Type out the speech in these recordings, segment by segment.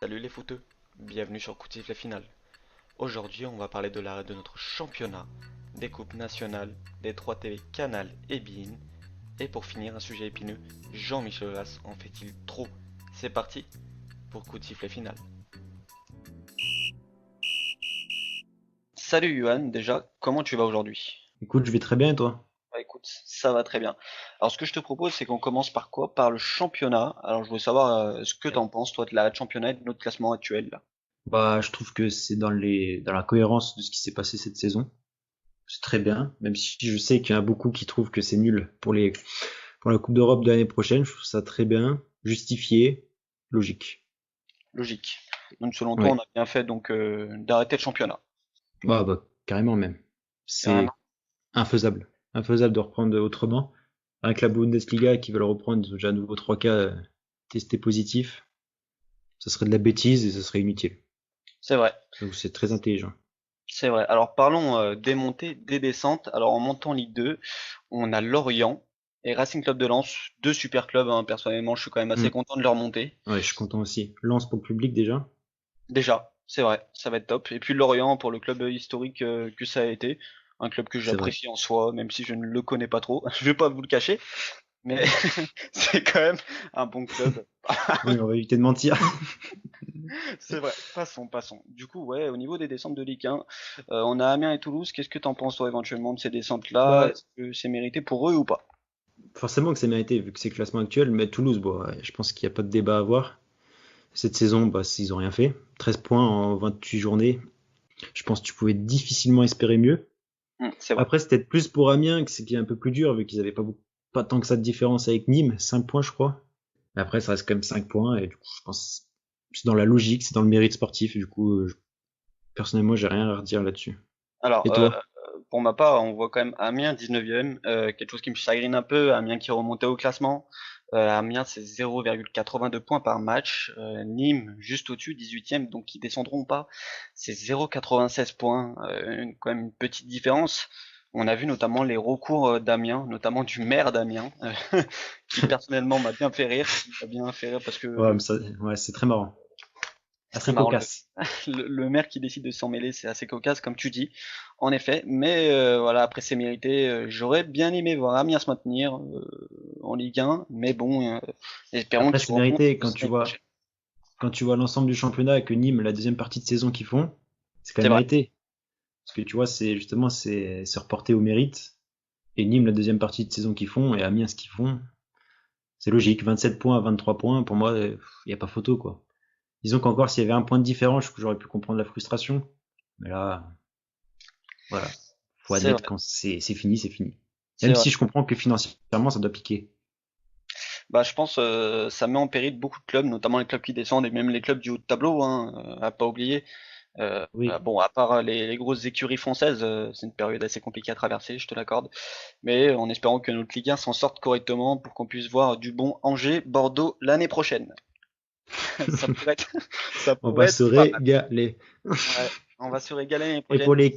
Salut les footeux, bienvenue sur Coup de sifflet final. Aujourd'hui, on va parler de l'arrêt de notre championnat, des coupes nationales, des 3 TV Canal et beIN, et pour finir, un sujet épineux, Jean-Michel Aulas en fait-il trop? C'est parti pour Coup de sifflet final. Salut Johan, déjà, comment tu vas aujourd'hui? Écoute, je vais très bien et toi? Bah écoute, ça va très bien. Alors ce que je te propose, c'est qu'on commence par quoi? Par le championnat. Alors je voulais savoir ce que t'en penses, toi, de l'arrêt de championnat et de notre classement actuel là. Bah, je trouve que c'est dans la cohérence de ce qui s'est passé cette saison. C'est très bien, même si je sais qu'il y en a beaucoup qui trouvent que c'est nul pour la Coupe d'Europe de l'année prochaine. Je trouve ça très bien, justifié, logique. Logique. Donc selon toi, on Ouais. a bien fait donc d'arrêter le championnat. Bah, carrément même. Carrément. C'est infaisable de reprendre autrement. Avec la Bundesliga qui veulent reprendre, ils ont déjà à nouveau 3 cas testés positifs. Ça serait de la bêtise et ça serait inutile. C'est vrai, Donc c'est très intelligent. c'est vrai. Alors parlons des montées, des descentes. Alors en montant Ligue 2, on a Lorient et Racing Club de Lens, deux super clubs, hein. Personnellement, je suis quand même assez Hmm. content de leur montée. Ouais, je suis content aussi. Lance pour le public déjà. Déjà, c'est vrai, ça va être top. Et puis Lorient pour le club historique que ça a été, un club que C'est vrai. j'apprécie en soi, même si je ne le connais pas trop. Je vais pas vous le cacher, mais c'est quand même un bon club. Oui, on va éviter de mentir. C'est vrai. Passons. Du coup, ouais, au niveau des descentes de Ligue 1, on a Amiens et Toulouse. Qu'est-ce que t'en penses, toi, éventuellement, de ces descentes-là? Bah, Est-ce que c'est mérité pour eux ou pas? forcément que c'est mérité vu que c'est le classement actuel, mais Toulouse, bon, ouais, je pense qu'il n'y a pas de débat à avoir. Cette saison, bah, ils ont rien fait. 13 points en 28 journées. Je pense que tu pouvais difficilement espérer mieux. C'est vrai. Après, c'était peut-être plus pour Amiens que c'était un peu plus dur vu qu'ils avaient pas tant que ça de différence avec Nîmes, 5 points, je crois. Mais après, ça reste quand même 5 points et du coup, je pense que c'est dans la logique, c'est dans le mérite sportif. Et du coup, personnellement, j'ai rien à redire là-dessus. Alors, Et toi? pour ma part, on voit quand même Amiens 19e, quelque chose qui me chagrine un peu. Amiens qui remontait au classement. Amiens, c'est 0,82 points par match. Nîmes, juste au-dessus, 18e, donc qui descendront pas. C'est 0,96 points, quand même une petite différence. On a vu notamment les recours d'Amiens, notamment du maire d'Amiens, qui personnellement m'a bien fait rire. Il m'a bien fait rire parce Ouais, que mais ouais, c'est très marrant. c'est très Assez marrant cocasse. le maire qui décide de s'en mêler, c'est assez cocasse comme tu dis, en effet. Mais voilà, après c'est mérité. J'aurais bien aimé voir Amiens se maintenir en Ligue 1, mais bon, espérons Après, qu'ils c'est remontent mérité aussi l'année prochaine. quand tu vois l'ensemble du championnat et que Nîmes, la deuxième partie de saison qu'ils font, c'est quand C'est même vrai, mérité. Parce que tu vois, c'est reporté au mérite. Et Nîmes, la deuxième partie de saison qu'ils font, et Amiens, ce qu'ils font, c'est logique. 27 points à 23 points, pour moi, il n'y a pas photo, quoi. Disons qu'encore, s'il y avait un point de différence, j'aurais pu comprendre la frustration. Mais là, voilà. Faut c'est admettre vrai, quand c'est fini, c'est fini. c'est Même vrai. si je comprends que financièrement, ça doit piquer. Bah, je pense ça met en péril beaucoup de clubs, notamment les clubs qui descendent et même les clubs du haut de tableau, hein, à pas oublier. Oui. Bon, à part les grosses écuries françaises, c'est une période assez compliquée à traverser, je te l'accorde. Mais en espérant que notre Ligue 1 s'en sorte correctement pour qu'on puisse voir du bon Angers, Bordeaux l'année prochaine. Ça pourrait être, ça On va pourrait se être pas mal. régaler. Ouais, on va se régaler l'année Et prochaine.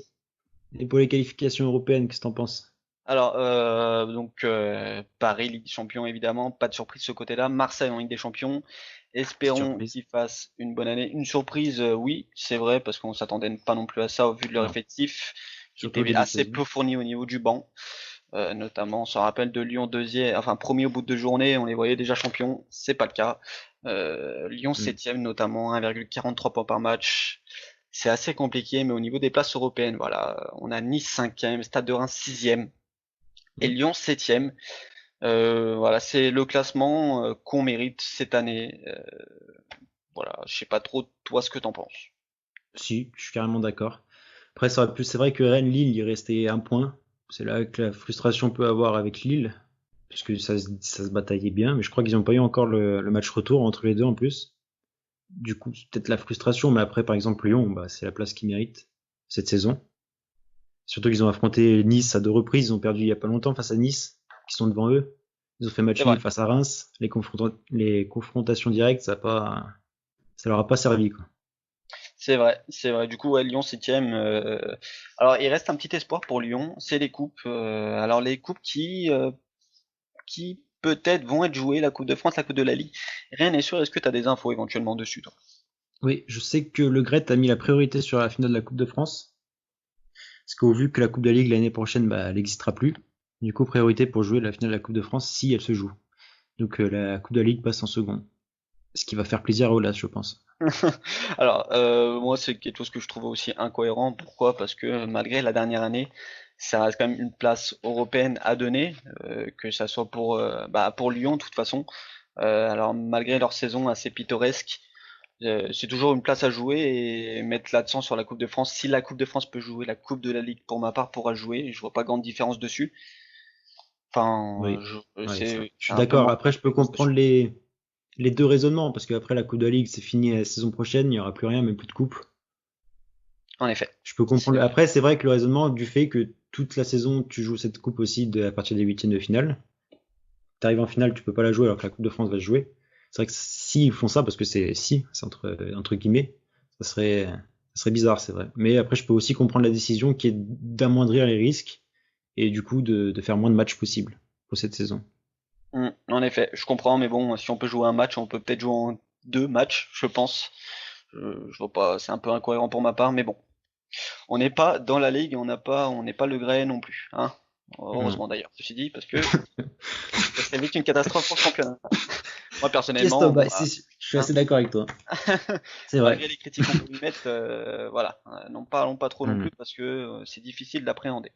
et pour les qualifications européennes, qu'est-ce que t'en penses? Alors, donc Paris, Ligue des Champions évidemment, pas de surprise de ce côté-là. Marseille en Ligue des Champions. Petite Espérons surprise. qu'ils fassent une bonne année. Une surprise, oui, c'est vrai, parce qu'on s'attendait pas non plus à ça au vu de leur Non. effectif, qui Surtout au était début de assez saison. peu fourni au niveau du banc. Notamment, on se rappelle de Lyon deuxième, enfin premier au bout de 2 journées, on les voyait déjà champions, c'est pas le cas. Lyon Hmm. septième notamment, 1,43 points par match. C'est assez compliqué, mais au niveau des places européennes, voilà, on a Nice cinquième, Stade de Reims sixième et Hmm. Lyon septième. Voilà, c'est le classement qu'on mérite cette année. Voilà, je sais pas trop toi ce que t'en penses. Si, je suis carrément d'accord. Après, c'est vrai que Rennes-Lille, il restait un point. C'est là que la frustration peut avoir avec Lille, puisque ça se bataillait bien, mais je crois qu'ils n'ont pas eu encore le match retour entre les deux en plus. Du coup, c'est peut-être la frustration, mais après, par exemple, Lyon, bah, c'est la place qu'ils méritent cette saison. Surtout qu'ils ont affronté Nice à deux reprises, ils ont perdu il y a pas longtemps face à Nice, qui sont devant eux. Ils ont fait C'est match vrai, nul face à Reims. Les confrontations directes, ça leur a pas servi, quoi. c'est vrai, c'est vrai. Du coup, ouais, Lyon septième. Alors, il reste un petit espoir pour Lyon, c'est les coupes. Alors les coupes qui peut-être vont être jouées, la Coupe de France, la Coupe de la Ligue. Rien n'est sûr. Est-ce que tu as des infos éventuellement dessus, toi? Oui, je sais que Le Gret a mis la priorité sur la finale de la Coupe de France, parce qu'au vu que la Coupe de la Ligue l'année prochaine, bah, elle n'existera plus. Du coup, priorité pour jouer la finale de la Coupe de France si elle se joue. Donc la Coupe de la Ligue passe en second. Ce qui va faire plaisir à Olas, je pense. Alors, moi, c'est quelque chose que je trouve aussi incohérent. Pourquoi? Parce que malgré la dernière année, ça reste quand même une place européenne à donner, que ça soit pour Lyon de toute façon. Alors malgré leur saison assez pittoresque, c'est toujours une place à jouer et mettre l'accent sur la Coupe de France. Si la Coupe de France peut jouer, la Coupe de la Ligue pour ma part pourra jouer. Je vois pas grande différence dessus. Enfin, Oui, ouais, ça. c'est Je suis un peu d'accord. moins Après, je peux de dessus. comprendre les deux raisonnements, parce qu'après la Coupe de la Ligue, c'est fini la saison prochaine, il n'y aura plus rien, même plus de coupe. En effet, Je peux c'est comprendre. Après, c'est vrai que le raisonnement du fait que toute la saison, tu joues cette coupe aussi à partir des huitièmes de finale. Tu arrives en finale, tu peux pas la jouer alors que la Coupe de France va se jouer. C'est vrai que s'ils font ça, parce que c'est entre guillemets, ça serait bizarre, c'est vrai. Mais après, je peux aussi comprendre la décision qui est d'amoindrir les risques et du coup de faire moins de matchs possibles pour cette saison. En effet, je comprends, mais bon, si on peut jouer un match, on peut peut-être jouer en deux matchs, je pense. Je vois pas, c'est un peu incohérent pour ma part, mais bon. On n'est pas dans la ligue, on n'est pas le Grey non plus, hein. Non. Heureusement d'ailleurs, ceci dit, parce que ça serait vite une catastrophe pour le championnat. Moi Question, personnellement, bah, bon, je suis hein, assez d'accord avec toi. C'est vrai. malgré les critiques qu'on peut lui mettre, voilà, n'en parlons pas trop non Hmm. plus parce que c'est difficile d'appréhender.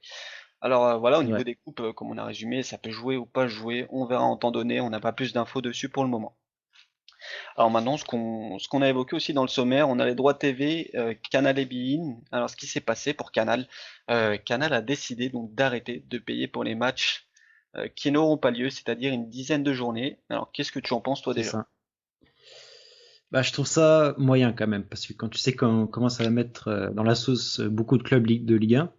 Alors voilà, au Ouais, niveau des coupes, comme on a résumé, ça peut jouer ou pas jouer, on verra en temps donné, on n'a pas plus d'infos dessus pour le moment. Alors maintenant, ce qu'on a évoqué aussi dans le sommaire, on a les droits TV, Canal et beIN. Alors ce qui s'est passé pour Canal, Canal a décidé donc d'arrêter de payer pour les matchs qui n'auront pas lieu, c'est-à-dire une dizaine de journées. Alors qu'est-ce que tu en penses toi c'est déjà? ça. Bah, je trouve ça moyen quand même, parce que quand tu sais qu'on commence à mettre dans la sauce beaucoup de clubs de Ligue 1,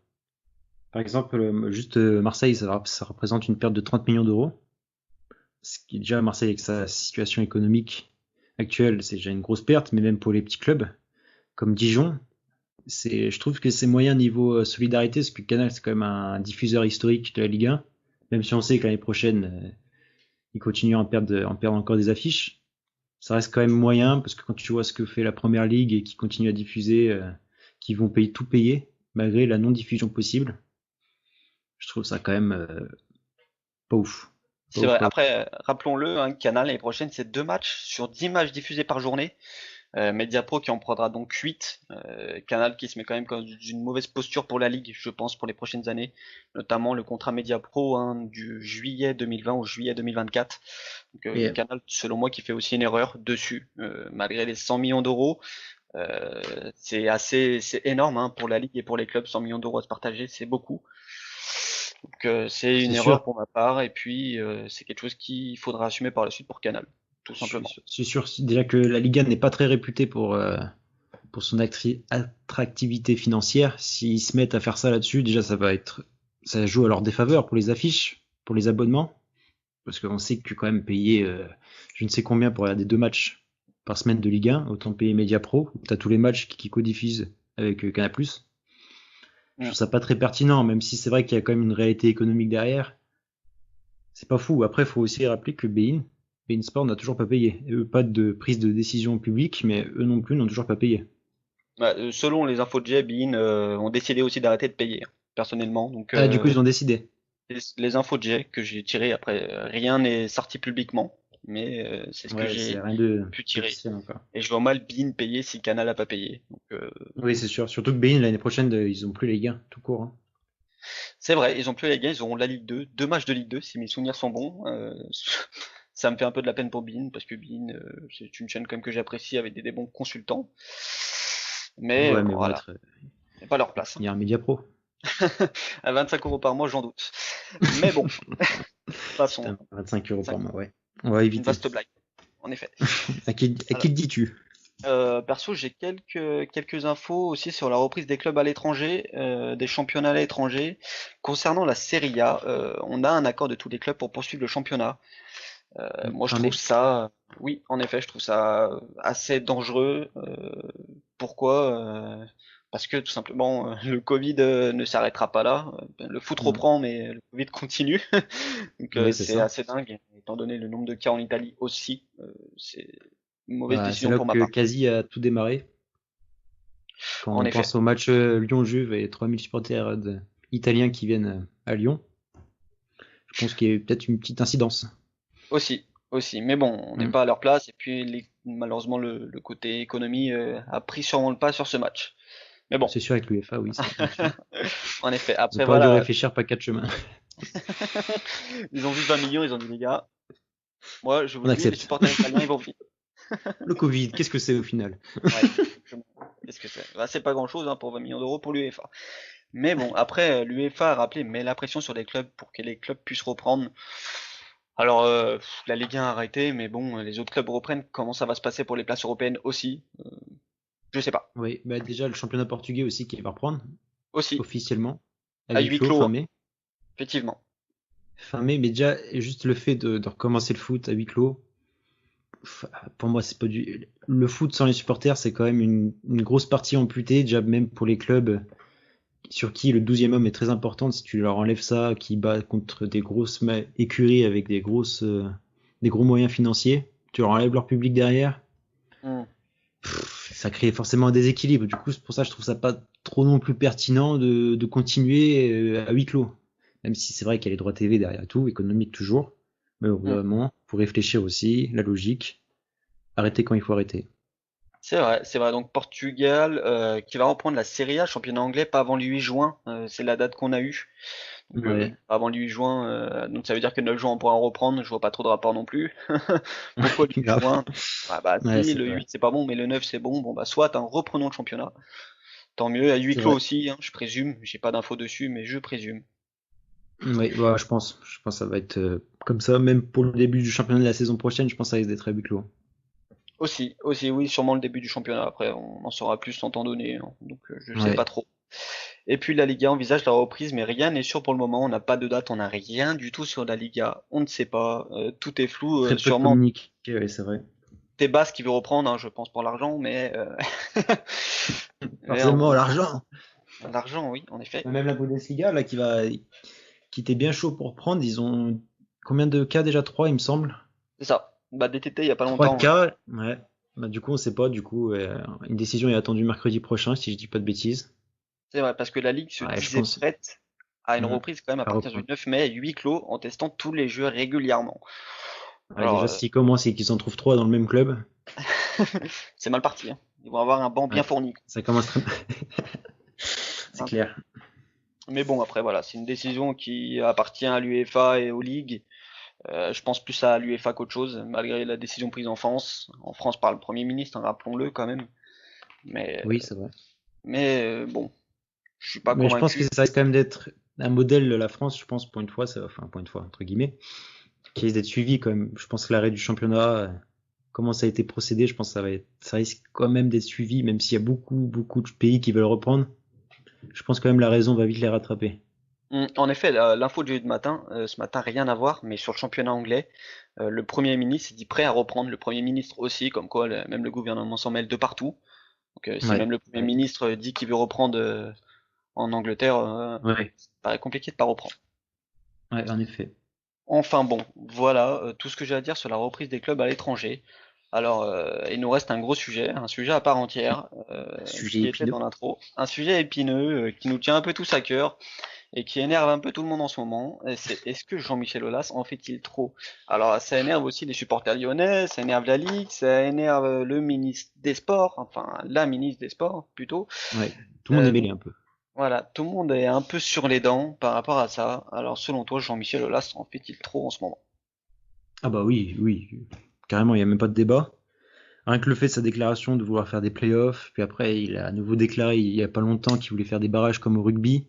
par exemple, juste Marseille, ça représente une perte de 30 millions d'euros. Ce qui est déjà Marseille avec sa situation économique actuelle, c'est déjà une grosse perte, mais même pour les petits clubs comme Dijon, je trouve que c'est moyen niveau solidarité, parce que Canal c'est quand même un diffuseur historique de la Ligue 1, même si on sait que l'année prochaine ils continuent à en perdre encore des affiches. Ça reste quand même moyen, parce que quand tu vois ce que fait la Première Ligue et qui continue à diffuser, qui vont payer tout payer malgré la non-diffusion possible, je trouve ça quand même pas ouf. Pas C'est ouf, vrai, pas ouf. après, rappelons-le, hein, Canal l'année prochaine, c'est 2 matchs sur 10 matchs diffusés par journée. Mediapro qui en prendra donc 8. Canal qui se met quand même dans une mauvaise posture pour la Ligue, je pense, pour les prochaines années. Notamment le contrat Mediapro hein, du juillet 2020 au juillet 2024. Donc, Et Canal, selon moi, qui fait aussi une erreur dessus, malgré les 100 millions d'euros. C'est énorme hein, pour la Ligue et pour les clubs, 100 millions d'euros à se partager, c'est beaucoup. Donc c'est c'est une erreur sûr, pour ma part, et puis c'est quelque chose qu'il faudra assumer par la suite pour Canal, tout simplement. je suis sûr déjà que la Ligue 1 n'est pas très réputée pour son attractivité financière. S'ils se mettent à faire ça là-dessus, déjà ça joue à leur défaveur pour les affiches, pour les abonnements, parce qu'on sait que quand même payer je ne sais combien pour regarder 2 matchs par semaine de Ligue 1, autant payer Mediapro, où t'as tous les matchs qui codiffusent avec Canal+. Je Mm. trouve ça pas très pertinent, même si c'est vrai qu'il y a quand même une réalité économique derrière. C'est pas fou. Après, il faut aussi rappeler que beIN Sport n'a toujours pas payé. Et eux, pas de prise de décision publique, mais eux non plus n'ont toujours pas payé. Bah, selon les infos de Jay, beIN ont décidé aussi d'arrêter de payer, hein, personnellement. Donc Ah, du coup, ils ont décidé. les infos de Jay que j'ai tirées après, rien n'est sorti publiquement, mais c'est ce que Ouais, c'est j'ai rien pu tirer. d'officiel encore. Et je vois mal beIN payer si Canal a pas payé. Donc Oui, c'est sûr. Surtout que beIN, l'année prochaine, ils ont plus les gains, tout court, hein. c'est vrai, ils ont plus les gars, ils auront la Ligue 2, 2 matchs de Ligue 2 si mes souvenirs sont bons. Ça me fait un peu de la peine pour beIN parce que beIN c'est une chaîne comme que j'apprécie avec des bons consultants. Mais Ouais, mais bon, voilà, c'est pas leur place, hein. il y a un média pro. À 25 euros par mois, j'en doute. Mais bon, passons. Putain, 25 € par 25 mois, euros. ouais. On va Une éviter. vaste blague, en effet. À qui le dis-tu? Perso, j'ai quelques infos aussi sur la reprise des clubs à l'étranger, des championnats à l'étranger. Concernant la Serie A, on a un accord de tous les clubs pour poursuivre le championnat. Moi, je Fin trouve mai. ça, oui, en effet, je trouve ça assez dangereux. Pourquoi? Parce que tout simplement, le Covid ne s'arrêtera pas là. Le foot Non. reprend, mais le Covid continue. Donc Oui, c'est c'est ça. assez dingue, étant donné le nombre de cas en Italie aussi. C'est mauvaise Bah, c'est décision là pour ma que part. quasi a tout démarré. Quand En on effet. pense au match Lyon-Juve et 3000 supporters italiens qui viennent à Lyon, je pense qu'il y a eu peut-être une petite incidence. Aussi, aussi. Mais bon, on n'est Hmm. pas à leur place. Et puis, malheureusement, le côté économie a pris sûrement le pas sur ce match. Mais bon, C'est sûr avec l'UEFA, oui, c'est bien sûr. en effet. Ils ont Après, pas dû voilà, réfléchir pas quatre chemins. ils ont vu 20 millions, ils ont dit, les gars, moi, je vous On le dis, les accepte. supporters italiens, ils vont venir. Le Covid, qu'est-ce que c'est au final? Ouais, exactement. Qu'est-ce que c'est? Bah, c'est pas grand-chose hein, pour 20 millions d'euros pour l'UEFA. Mais bon, après, l'UEFA a rappelé, met la pression sur les clubs pour que les clubs puissent reprendre. Alors, la Ligue 1 a arrêté, mais bon, les autres clubs reprennent. Comment ça va se passer pour les places européennes aussi? Je sais pas. Oui, bah déjà le championnat portugais aussi qui va reprendre Aussi, officiellement à à huis huis clos clos, fin hein, mai. effectivement. Fin mai, mais déjà juste le fait de recommencer le foot à huis clos, pour moi c'est pas du. Le foot sans les supporters, c'est quand même une grosse partie amputée, déjà même pour les clubs sur qui le 12e homme est très important. Si tu leur enlèves ça, qui bat contre des grosses écuries avec des gros moyens financiers, tu leur enlèves leur public derrière. Hmm. Ça crée forcément un déséquilibre. Du coup, c'est pour ça que je trouve ça pas trop non plus pertinent de continuer à huis clos. Même si c'est vrai qu'il y a les droits TV derrière tout, économique toujours. Mais au bout Hmm. d'un moment, faut réfléchir aussi, la logique, arrêter quand il faut arrêter. C'est vrai, c'est vrai. Donc Portugal qui va reprendre la Serie A, championnat anglais, pas avant le 8 juin. C'est la date qu'on a eue. Donc Ouais. pas avant le 8 juin. Donc ça veut dire que 9 juin on pourra en reprendre. Je vois pas trop de rapport non plus. Pourquoi le 8 Grave. juin? Ah bah Ouais, si, c'est le vrai. 8 c'est pas bon, mais le 9 c'est bon. Bon bah soit, hein, reprenons le championnat. Tant mieux. À huis C'est clos vrai. aussi, hein, je présume. J'ai pas d'infos dessus, mais je présume. Oui, bah, je pense. Je pense que ça va être comme ça, même pour le début du championnat de la saison prochaine, je pense que ça risque d'être à huis clos. Aussi, aussi, oui, sûrement le début du championnat. Après, on en saura plus en temps donné, hein. Donc je sais pas Ouais. trop. Et puis la Liga envisage la reprise, mais rien n'est sûr pour le moment. On n'a pas de date, on n'a rien du tout sur la Liga. On ne sait pas. Tout est flou. Très peu de Sûrement communiqué, ouais, c'est vrai. Tebas qui veut reprendre, hein, je pense pour l'argent, mais, mais Forcément, l'argent. l'argent, oui, en effet. Même la Bundesliga, là, qui était bien chaud pour prendre, ils ont combien de cas déjà? Trois, il me semble. C'est ça. Bah DTT il y a pas Trois longtemps, hein. cas, ouais. Bah, du coup, on sait pas. Du coup, une décision est attendue mercredi prochain, si je dis pas de bêtises. C'est vrai, parce que la Ligue se Ouais, je disait pense. prête à une Mhm. reprise quand même à À partir du reprendre. 9 mai, à huis clos, en testant tous les jeux régulièrement. Ouais, Alors, déjà, s'ils commencent et qu'ils en trouvent trois dans le même club, c'est mal parti, hein. Ils vont avoir un banc bien ouais, fourni. ça commence très mal. C'est Hein. clair. Mais bon, après, voilà, c'est une décision qui appartient à l'UEFA et aux ligues. Je pense plus à l'UEFA qu'autre chose, malgré la décision prise en France par le Premier ministre, hein, rappelons-le quand même. Mais, Oui, c'est vrai. bon, je suis pas Mais je pense que convaincu. ça risque quand même d'être un modèle de la France, je pense, pour une fois, enfin, pour une fois, entre guillemets, qui risque d'être suivi quand même. Je pense que l'arrêt du championnat, comment ça a été procédé, je pense que ça risque quand même d'être suivi, même s'il y a beaucoup de pays qui veulent reprendre. Je pense quand même la raison va vite les rattraper. En effet, l'info que j'ai eu de matin, ce matin, rien à voir, mais sur le championnat anglais, le Premier ministre s'est dit prêt à reprendre, le Premier ministre aussi, comme quoi même le gouvernement s'en mêle de partout. Donc si Ouais, même le Premier ouais, ministre dit qu'il veut reprendre en Angleterre, ouais, ça paraît compliqué de pas reprendre. ouais, en effet. Enfin bon, voilà tout ce que j'ai à dire sur la reprise des clubs à l'étranger. Alors, il nous reste un sujet à part entière, Sujet qui était épineux. dans l'intro, un sujet épineux qui nous tient un peu tous à cœur et qui énerve un peu tout le monde en ce moment. Et c'est est-ce que Jean-Michel Aulas en fait-il trop? Alors, ça énerve aussi les supporters lyonnais, ça énerve la Ligue, ça énerve le ministre des Sports, enfin la ministre des Sports plutôt. Ouais, tout le monde est Donc mêlé un peu. voilà, tout le monde est un peu sur les dents par rapport à ça. Alors, selon toi, Jean-Michel Aulas en fait-il trop en ce moment? Ah bah oui, oui, carrément, il n'y a même pas de débat. Rien que le fait de sa déclaration de vouloir faire des playoffs, puis après il a à nouveau déclaré il y a pas longtemps qu'il voulait faire des barrages comme au rugby.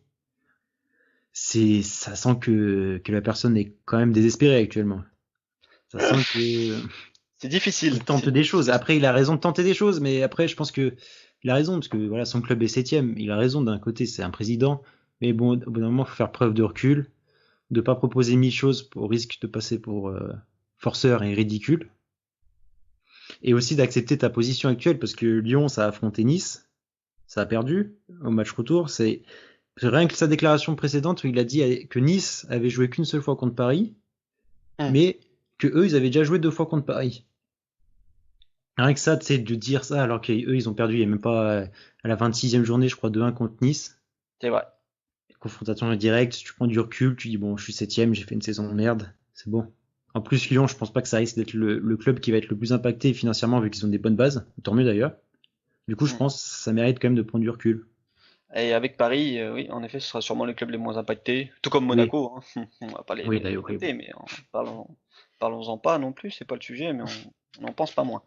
Ça sent que la personne est quand même désespérée actuellement. Ça sent que C'est difficile, il tente c'est des choses. difficile. Après, il a raison de tenter des choses, mais après, je pense que il a raison parce que voilà, son club est septième. Il a raison d'un côté, c'est un président, mais bon, au bout d'un moment, faut faire preuve de recul, de pas proposer mille choses au risque de passer pour forceur et ridicule, et aussi d'accepter ta position actuelle parce que Lyon, ça a affronté Nice, ça a perdu au match retour. C'est rien que sa déclaration précédente où il a dit que Nice avait joué qu'une seule fois contre Paris, Hum, mais que eux, ils avaient déjà joué deux fois contre Paris. Rien que ça, tu sais, de dire ça alors qu'eux, ils ont perdu, il y a même pas à la 26e journée, je crois, 2-1 contre Nice. C'est vrai. Confrontation directe, tu prends du recul, tu dis bon, je suis septième, j'ai fait une saison de merde, c'est bon. En plus, Lyon, je pense pas que ça risque d'être le club qui va être le plus impacté financièrement vu qu'ils ont des bonnes bases, tant mieux d'ailleurs. Du coup, je Mm. pense que ça mérite quand même de prendre du recul. Et avec Paris, oui, en effet, ce sera sûrement les clubs les moins impactés, tout comme Oui, Monaco, hein. On va pas oui les d'ailleurs, oui. noter, mais parlons-en pas non plus, c'est pas le sujet, mais on n'en pense pas moins.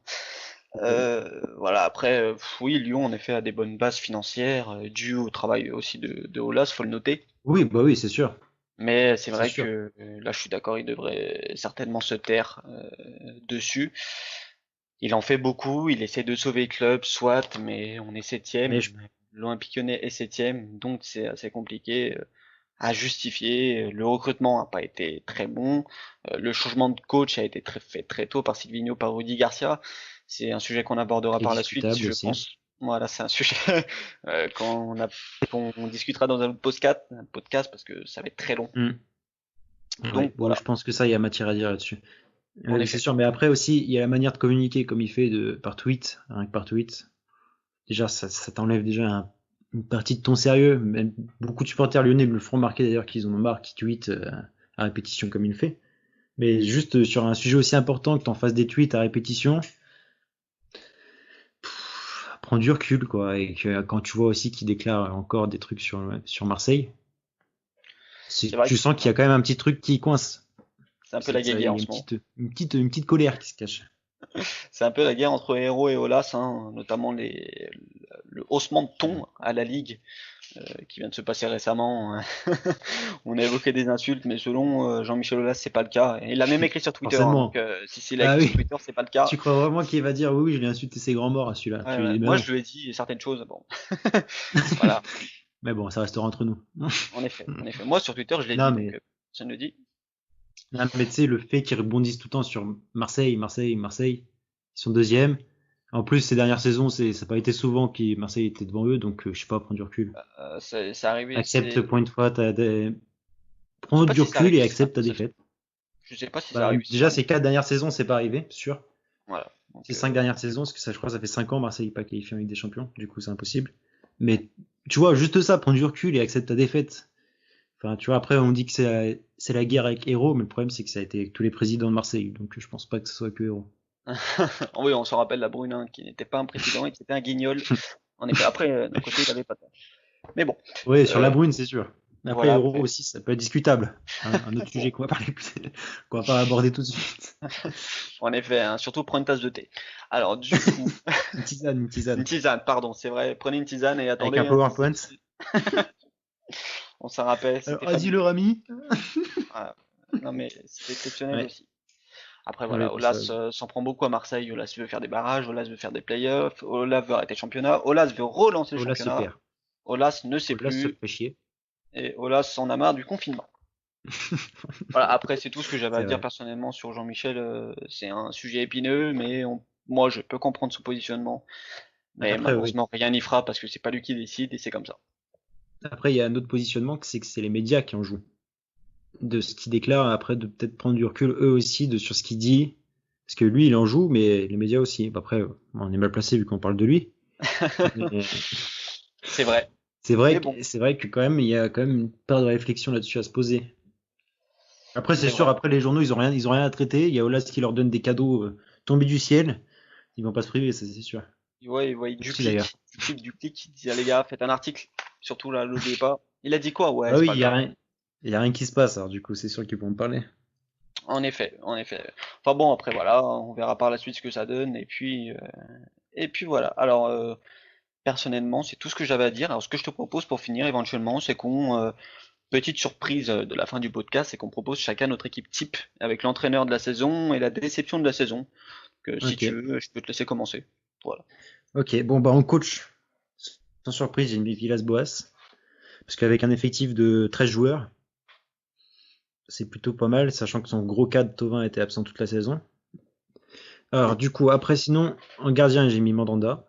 Voilà, après, oui, Lyon, en effet, a des bonnes bases financières, dues au travail aussi de Aulas, faut le noter. Oui, bah oui, c'est sûr, Mais c'est c'est vrai sûr. que là, je suis d'accord, il devrait certainement se taire dessus. Il en fait beaucoup, il essaie de sauver le club, soit, mais on est Mais je, septième. L'Olympique Lyonnais est septième, donc c'est assez compliqué à justifier. Le recrutement n'a pas été très bon. Le changement de coach a été fait très tôt par Silvino, par Rudy Garcia. C'est un sujet qu'on abordera qui est par la suite, discutable je aussi. pense. Voilà, c'est un sujet qu'on discutera dans un autre podcast parce que ça va être très long. Hmm. Ouais, Donc bon, voilà, je pense que ça, il y a matière à dire là-dessus. en C'est effet. sûr, mais après aussi, il y a la manière de communiquer comme il fait par tweet, rien que par tweet. Déjà, ça t'enlève déjà une partie de ton sérieux. Même beaucoup de supporters lyonnais me le font remarquer d'ailleurs qu'ils en ont marre, qu'ils tweetent à répétition comme il le fait. Mais juste sur un sujet aussi important que t'en fasses des tweets à répétition, prends du recul, quoi. Et que quand tu vois aussi qu'il déclare encore des trucs sur Marseille, C'est vrai tu que sens qu'il y a quand même un petit truc qui coince. c'est un peu la Il y guéguerre a en ce moment. une petite colère qui se cache. C'est un peu la guerre entre Héros et Olas, hein, notamment le haussement de ton à la Ligue qui vient de se passer récemment. On a évoqué des insultes, mais selon Jean-Michel Aulas, c'est pas le cas. Et il l'a même écrit sur Twitter, hein, donc Forcément. si c'est l'a Ah écrit oui. sur Twitter, c'est pas le cas. Tu crois vraiment qu'il va dire oui, oui, je l'ai insulté ses grands morts à celui-là. Ouais, Tu lui ouais. dis, mais Moi, non. je lui ai dit certaines choses. Bon, voilà. Mais bon, ça restera entre nous. En effet, en effet. Moi, sur Twitter, je l'ai Non, dit, donc mais, personne ne le dit. non, mais tu sais, le fait qu'ils rebondissent tout le temps sur Marseille, Marseille, Marseille, ils sont deuxième. En plus, ces dernières saisons, ça n'a pas été souvent que Marseille était devant eux, donc je sais pas, prends du recul. C'est arrivé. Accepte pour une fois, Je sais prends pas du si c'est recul arrivé et si accepte ta simple, défaite. je sais pas si c'est Bah, arrivé si déjà, souvent. ces 4 dernières saisons, c'est pas arrivé, sûr. Voilà. Donc, Ces 5 dernières saisons, parce que ça, je crois, ça fait 5 ans, Marseille n'est pas qualifié en Ligue des Champions, du coup, c'est impossible. Mais tu vois, juste ça, prends du recul et accepte ta défaite. Enfin, tu vois, après, on dit que c'est la guerre avec Héros, mais le problème, c'est que ça a été avec tous les présidents de Marseille, donc je pense pas que ce soit que Héros. oui, on se rappelle la Brune, hein, qui n'était pas un président et qui était un guignol. En effet. Après, d'un côté, il avait pas tort. Mais bon, Oui, sur la euh, Brune, c'est sûr. Mais après, voilà. Héros Après, aussi, ça peut être discutable. Un autre sujet qu'on va parler qu'on va pas aborder tout de suite. en effet, hein, surtout prends une tasse de thé. Alors, du coup, Une tisane, une une tisane. tisane, pardon, c'est vrai. Prenez une tisane et Avec un attendez, hein, PowerPoint. on s'en rappelle, Alors, c'était Adi le fabuleux. Rami. Voilà. Non mais c'était exceptionnel Ouais, aussi. Après ouais, voilà, ça, Olas s'en prend beaucoup à Marseille. Olas veut faire des barrages, Olas veut faire des playoffs, Olas veut arrêter le championnat, Olas veut relancer le Olas se championnat, perd. Olas ne sait Olas se plus fait chier. et Olas en a marre du confinement. Voilà, après c'est tout ce que j'avais à C'est dire vrai. personnellement sur Jean-Michel. C'est un sujet épineux, mais moi je peux comprendre son positionnement. Mais Après, oui. malheureusement rien n'y fera parce que c'est pas lui qui décide et c'est comme ça. Après, il y a un autre positionnement, c'est que c'est les médias qui en jouent. De ce qu'il déclare, après, de peut-être prendre du recul, eux aussi, sur ce qu'il dit. Parce que lui, il en joue, mais les médias aussi. Après, on est mal placé vu qu'on parle de lui. Mais C'est vrai. c'est Mais vrai bon, que, c'est vrai que quand même, il y a quand même une part de réflexion là-dessus à se poser. Après, c'est c'est sûr, vrai. après, les journaux, ils ont rien à traiter. Il y a Olas qui leur donne des cadeaux tombés du ciel. Ils vont pas se priver, ça, c'est sûr. Ouais, il voyait Aussi, d'ailleurs. du clic, il disait les gars, faites un article. Surtout là, l'oubliez pas. Il a dit quoi? Ouais, Bah c'est oui, pas grave. il y a rien qui se passe, alors du coup, c'est sûr qu'ils vont me parler. En effet, en effet. Enfin bon, après voilà, on verra par la suite ce que ça donne. Et puis voilà. Alors personnellement, c'est tout ce que j'avais à dire. Alors ce que je te propose pour finir éventuellement, c'est qu'on petite surprise de la fin du podcast, c'est qu'on propose chacun notre équipe type avec l'entraîneur de la saison et la déception de la saison. Que si Ok. tu veux, je peux te laisser commencer. Voilà. Ok, bon, bah, en coach, sans surprise, j'ai mis Villas-Boas. Parce qu'avec un effectif de 13 joueurs, c'est plutôt pas mal, sachant que son gros cadre, Thauvin, était absent toute la saison. Alors, du coup, après, sinon, en gardien, j'ai mis Mandanda,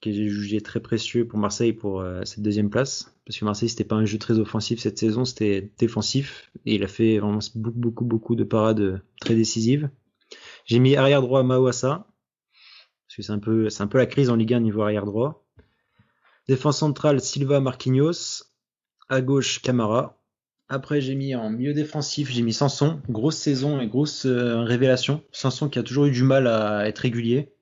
que j'ai jugé très précieux pour Marseille pour cette deuxième place. Parce que Marseille, c'était pas un jeu très offensif cette saison, c'était défensif. Et il a fait vraiment beaucoup de parades très décisives. J'ai mis arrière droit Mawassa. que c'est un peu la crise en Ligue 1 niveau arrière droit. Défense centrale, Silva, Marquinhos. À gauche, Camara. Après, j'ai mis en milieu défensif, j'ai mis Sanson. Grosse saison et grosse révélation. Sanson qui a toujours eu du mal à être régulier.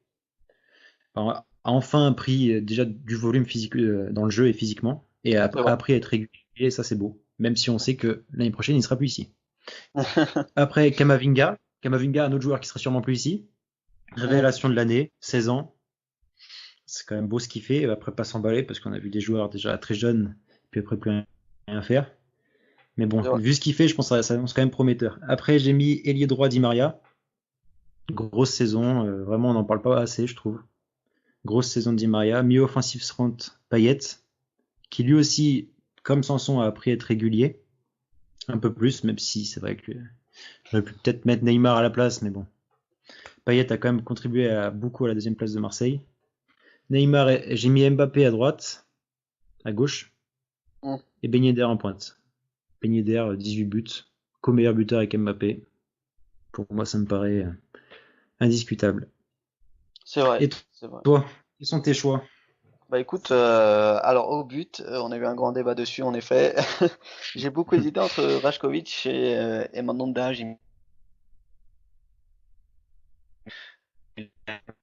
Alors, a enfin pris déjà du volume physique dans le jeu et physiquement. Et a C'est vrai. appris à être régulier. Et ça, c'est beau. Même si on sait que l'année prochaine, il ne sera plus ici. Après, Kamavinga. Kamavinga, un autre joueur qui sera sûrement plus ici. Révélation de l'année, 16 ans. C'est quand même beau ce qu'il fait. Après, pas s'emballer parce qu'on a vu des joueurs déjà très jeunes, puis après plus rien faire. Mais bon, C'est vrai. vu ce qu'il fait, je pense que ça annonce quand même prometteur. Après, j'ai mis ailier droit Di Maria. Grosse saison, vraiment, on n'en parle pas assez, je trouve. Grosse saison de Di Maria. Milieu offensif Srant Payet, qui lui aussi, comme Sanson, a appris à être régulier. Un peu plus, même si c'est vrai que j'aurais pu peut-être mettre Neymar à la place, mais bon. Payet a quand même contribué beaucoup à la deuxième place de Marseille. Neymar, j'ai mis Mbappé à droite, à gauche, Mm. et Ben Yedder en pointe. Ben Yedder, 18 buts, co-meilleur buteur avec Mbappé. Pour moi, ça me paraît indiscutable. C'est vrai. Et C'est vrai. toi, quels sont tes choix? Bah écoute, alors au but, on a eu un grand débat dessus en effet. J'ai beaucoup hésité entre Rajkovic et Mandanda. J'ai mis le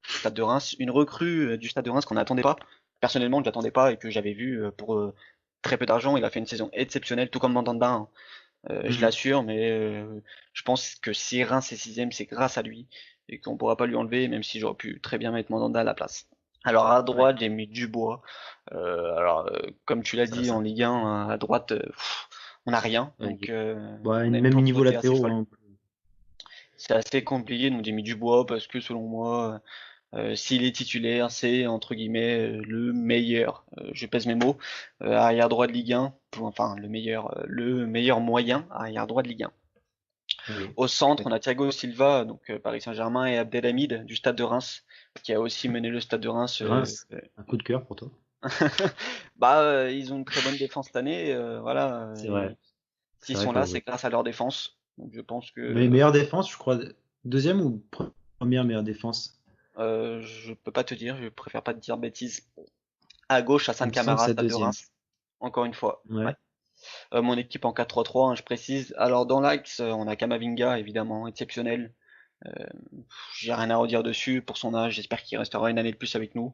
Stade de Reims, une recrue du Stade de Reims qu'on n'attendait pas. Personnellement, je l'attendais pas et que j'avais vu pour très peu d'argent. Il a fait une saison exceptionnelle, tout comme Mandanda, hein. Je Mhm. l'assure, mais je pense que si Reims est sixième, c'est grâce à lui et qu'on pourra pas lui enlever, même si j'aurais pu très bien mettre Mandanda à la place. Alors à Ouais, droite, j'ai mis Dubois. Comme tu l'as ça, dit en ça. Ligue 1, à droite, on n'a rien, Ouais, donc ouais, on a une même niveau pauvreté assez latéraux, folle. hein. C'est assez compliqué, donc j'ai mis Dubois parce que selon moi, s'il est titulaire, c'est entre guillemets le meilleur. Je pèse mes mots. Arrière droit de Ligue 1, enfin le meilleur moyen arrière droit de Ligue 1. Oui. Au centre, Ouais. on a Thiago Silva, donc Paris Saint-Germain, et Abdelhamid du Stade de Reims, qui a aussi mené le Stade de Reims. Reims, un coup de cœur pour toi. Ils ont une très bonne défense cette année. Voilà, C'est vrai. s'ils C'est vrai sont que là, oui. c'est grâce à leur défense. Donc je pense Mais que meilleure défense, je crois. Deuxième ou première meilleure défense? je peux pas te dire, je préfère pas te dire bêtises. À gauche, Il Hassan me semble que Camara, c'est Stade de deuxième. Reims. Encore une fois. Ouais. Ouais. Mon équipe en 4-3-3, hein, je précise. Alors dans l'axe, on a Kamavinga, évidemment, exceptionnel. Euh, j'ai rien à redire dessus pour son âge. J'espère qu'il restera une année de plus avec nous.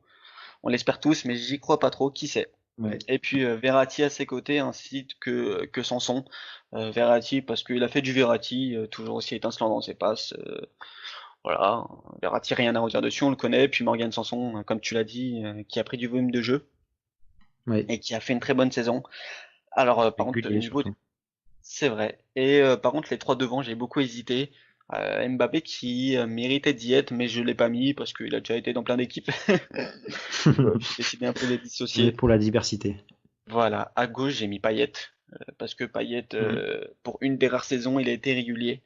On l'espère tous, mais j'y crois pas trop. Qui sait? Ouais. Et puis Verratti à ses côtés, ainsi que Sanson. Verratti parce qu'il a fait du Verratti, toujours aussi étincelant dans ses passes. Voilà, Verratti rien à redire dessus, on le connaît. Puis Morgan Sanson, comme tu l'as dit, qui a pris du volume de jeu Ouais. et qui a fait une très bonne saison. Alors par contre Régulier niveau surtout. c'est vrai. Et par contre, les trois devant, j'ai beaucoup hésité. Mbappé qui méritait d'y être, mais je l'ai pas mis parce qu'il a déjà été dans plein d'équipes. J'ai décidé un peu de les Ouais, dissocier. pour la diversité. Voilà, à gauche, j'ai mis Payet. Parce que Payet, Mhm. pour une des rares saisons, il a été régulier,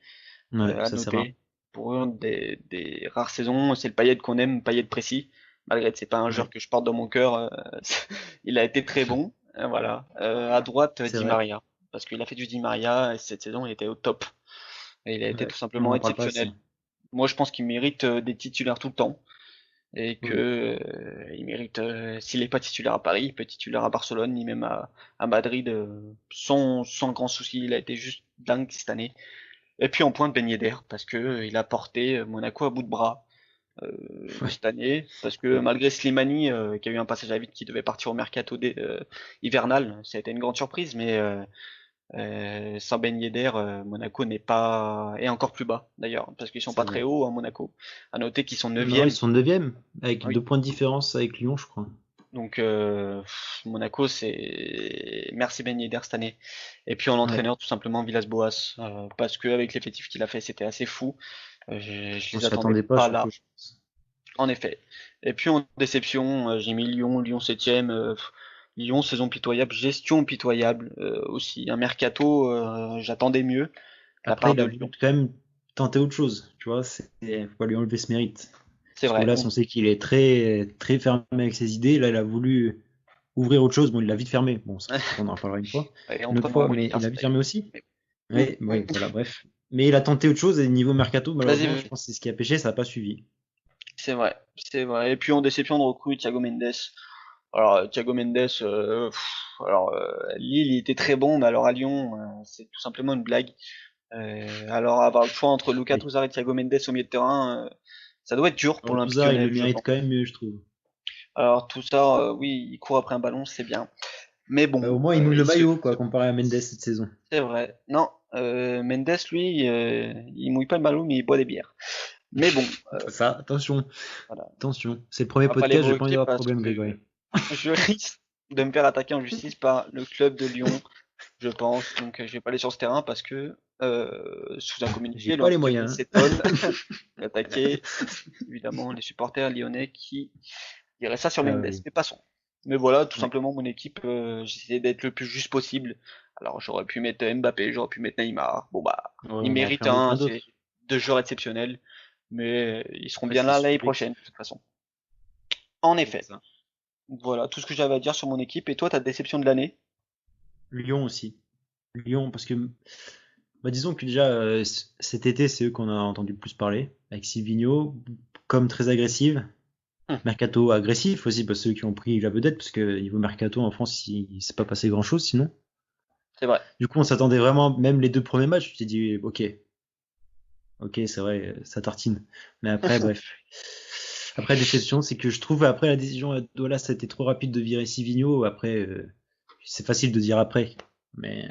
Ouais, à ça c'est rare. noter. Pour une des rares saisons, c'est le Payet qu'on aime, Payet précis. Malgré que c'est pas un joueur Ouais, que je porte dans mon cœur, il a été très bon. Voilà. À droite, c'est Di vrai. Maria. Parce qu'il a fait du Di Maria et cette saison, il était au top. Et il a été Ouais. tout On simplement n'en parle pas assez. exceptionnel. Moi, je pense qu'il mérite des titulaires tout le temps et que Oui. il mérite, s'il est pas titulaire à Paris, il peut être titulaire à Barcelone, ni même à Madrid, sans grand souci. Il a été juste dingue cette année. Et puis en pointe Ben Yedder, parce que il a porté Monaco à bout de bras Ouais. cette année, parce que malgré Slimani, qui a eu un passage à vide, qui devait partir au mercato hivernal, ça a été une grande surprise, mais sans Ben Yedder, Monaco n'est pas est encore plus bas d'ailleurs, parce qu'ils sont C'est pas très vrai. hauts à Monaco. À noter qu'ils sont Non, ils neuvième. sont neuvième, avec Oui. 2 points de différence avec Lyon, je crois. Donc Monaco, c'est merci Ben Yedder cette année. Et puis en Ouais. entraîneur tout simplement Villas-Boas, parce que avec l'effectif qu'il a fait, c'était assez fou. Je On les s'y attendais attendait pas, pas surtout, là, je pense. en effet. Et puis en déception, j'ai mis Lyon, Lyon septième. Lyon saison pitoyable, gestion pitoyable aussi. Un mercato, j'attendais mieux de la Après, part il a de voulu Lyon. quand même tenter autre chose, tu vois. Faut pas lui enlever ce mérite. C'est Parce que vrai. là, on sait qu'il est très, très fermé avec ses idées. Là, il a voulu ouvrir autre chose. Bon, il l'a vite fermé. Bon, ça, on en reparlera Et une autre entre fois, membres mais il a vite fermé universitaires. aussi. Mais- Oui, oui, voilà, bref. Mais il a tenté autre chose et niveau mercato, Vas-y, malheureusement, je vas-y. pense que c'est ce qui a pêché, ça n'a pas suivi. C'est vrai, c'est vrai. Et puis en déception de recrue, Thiago Mendes. Alors Thiago Mendes, Lille il était très bon, mais alors à Lyon, c'est tout simplement une blague. Alors avoir le choix entre Lucas Oui. Touzard et Thiago Mendes au milieu de terrain, ça doit être dur pour Alors, l'Olympique Touzard, il Lyonnais, le je mérite pense. quand même mieux, je trouve. Alors tout ça, oui, il court après un ballon, c'est bien. Mais Bah, bon, au moins, il mouille le il se... maillot, quoi, comparé à Mendes cette saison. c'est vrai. Non, Mendes, lui, il mouille pas le ballon, mais il boit des bières. Mais bon, Ça, attention, voilà. attention. C'est le On premier va pas podcast, j'ai pas envie l'évoquer d'avoir de parce problème, que Grégory. je risque de me faire attaquer en justice par le club de Lyon, je pense. Donc je vais pas aller sur ce terrain parce que sous un J'ai communiqué, pas les l'Olympique Lyonnais moyens. s'étonne d'attaquer évidemment les supporters lyonnais qui diraient ça sur Ah Mendes. oui. Mais passons. Mais voilà, tout Ouais. simplement mon équipe, j'ai essayé d'être le plus juste possible. Alors j'aurais pu mettre Mbappé, j'aurais pu mettre Neymar. Bon bah, Ouais, ils on aurait pu méritent en mettre un, plein c'est d'autres. deux joueurs exceptionnels, mais ils seront Après, bien c'est là l'année subjectif. prochaine de toute façon. En C'est effet. ça. Voilà tout ce que j'avais à dire sur mon équipe. Et toi, ta déception de l'année? Lyon aussi. Lyon, parce que, bah, disons que déjà, cet été, c'est eux qu'on a entendu le plus parler, avec Silvino, comme très agressive. Hum, Mercato agressif aussi, parce que ceux qui ont pris la vedette, parce que niveau mercato en France, il s'est pas passé grand-chose sinon. c'est vrai. Du coup, on s'attendait vraiment, même les deux premiers matchs, tu t'es dit, ok, ok, c'est vrai, ça tartine. Mais après, bref. Après, déception, c'est que je trouve après la décision de Douala, ça a été trop rapide de virer Sivigno. Après, c'est facile de dire après. Mais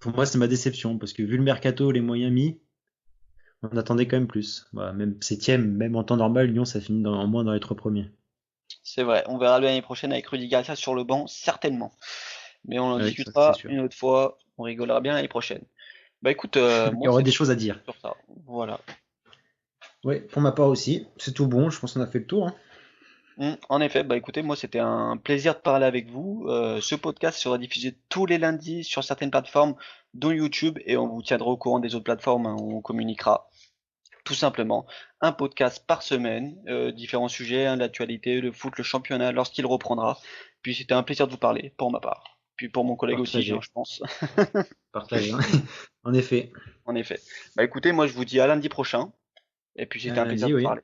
pour moi, c'est ma déception, parce que vu le mercato, les moyens mis, on attendait quand même plus. Voilà, même septième, même en temps normal, Lyon, ça finit en moins dans les trois premiers. C'est vrai. On verra l'année prochaine avec Rudy Garcia sur le banc, certainement. Mais on en Oui, ça c'est discutera sûr. une autre fois. On rigolera bien l'année prochaine. Bah écoute, Il y moi aurait c'est des tout choses à dire. sur ça. Voilà. Oui, pour ma part aussi. C'est tout bon, je pense qu'on a fait le tour, hein. En effet, bah écoutez, moi c'était un plaisir de parler avec vous. Ce podcast sera diffusé tous les lundis sur certaines plateformes, dont YouTube, et on vous tiendra au courant des autres plateformes, hein, où on communiquera. Tout simplement, un podcast par semaine, différents sujets, hein, l'actualité, le foot, le championnat, lorsqu'il reprendra. Puis c'était un plaisir de vous parler, pour ma part. Puis pour mon collègue aussi, hein, Partagé. je pense. Partagé, hein. En effet. En effet. Bah écoutez, moi je vous dis à lundi prochain, et puis c'était À un plaisir lundi, de vous oui. parler.